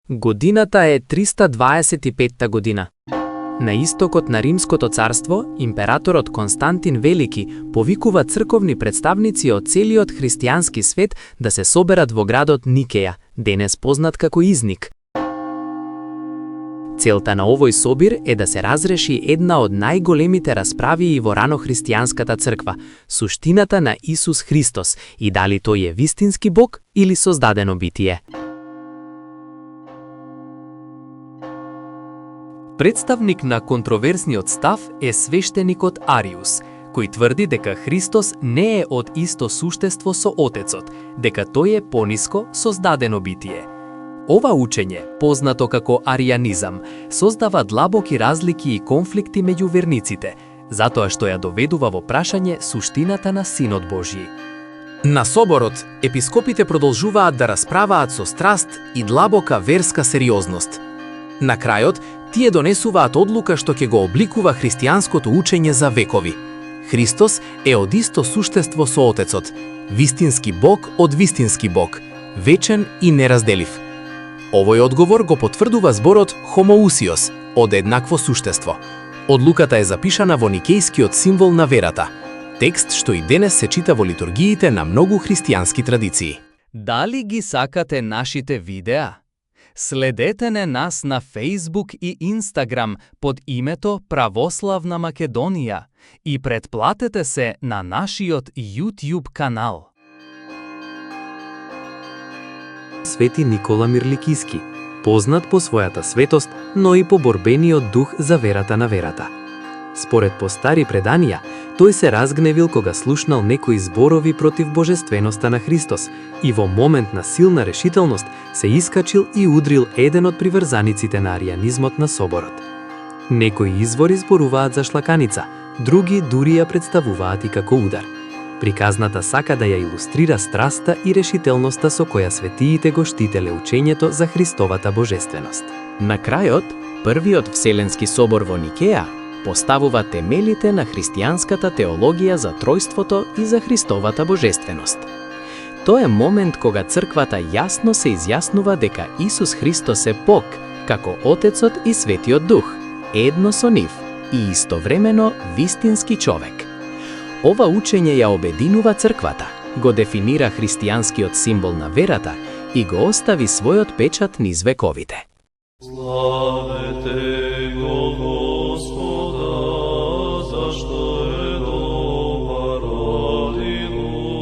Годината е 325 година. На истокот на Римското царство, императорот Константин Велики повикува црковни представници од целиот христијански свет да се соберат во градот Никеја, денес познат како Изник. Целта на овој собир е да се разреши една од најголемите расправи и во ранохристијанската црква, суштината на Исус Христос и дали тој е вистински Бог или создадено битие. Представник на контроверзниот став е свештеникот Ариус, кој тврди дека Христос не е од исто суштество со Отецот, дека тој е пониско создадено битие. Ова учење, познато како аријанизам, создава длабоки разлики и конфликти меѓу верниците, затоа што ја доведува во прашање суштината на Синот Божји. На соборот, епископите продолжуваат да расправаат со страст и длабока верска сериозност. На крајот, тие донесуваат одлука што ќе го обликува христијанското учење за векови. Христос е од исто суштество со Отецот, вистински Бог од вистински Бог, вечен и неразделив. Овој одговор го потврдува зборот homoousios, од еднакво суштество. Одлуката е запишана во никејскиот символ на верата, текст што и денес се чита во литургиите на многу христијански традиции. Дали ги сакате нашите видеа? Следете не нас на Facebook и Instagram под името Православна Македонија и претплатете се на нашиот YouTube канал. Свети Никола Мирликиски, познат по својата светост, но и по борбениот дух за верата на верата. Според постари преданија, тој се разгневил кога слушнал некои зборови против божественоста на Христос и во момент на силна решителност се искачил и удрил еден од приврзаниците на аријанизмот на соборот. Некои извори зборуваат за шлаканица, други дури ја представуваат и како удар. Приказната сака да ја илустрира страста и решителноста со која светиите го штителе учењето за Христовата божественост. На крајот, првиот Вселенски собор во Никеја поставува темелите на христијанската теологија за тројството и за Христовата божественост. Тоа е момент кога црквата јасно се изјаснува дека Исус Христос е Бог, како Отецот и Светиот Дух, едно со нив и истовремено вистински човек. Ова учење ја обединува црквата, го дефинира христијанскиот символ на верата и го остави својот печат низ вековите. Славете го Господа, зашто е добар, алилуја.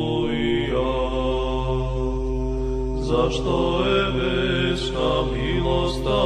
Зашто е вечна милоста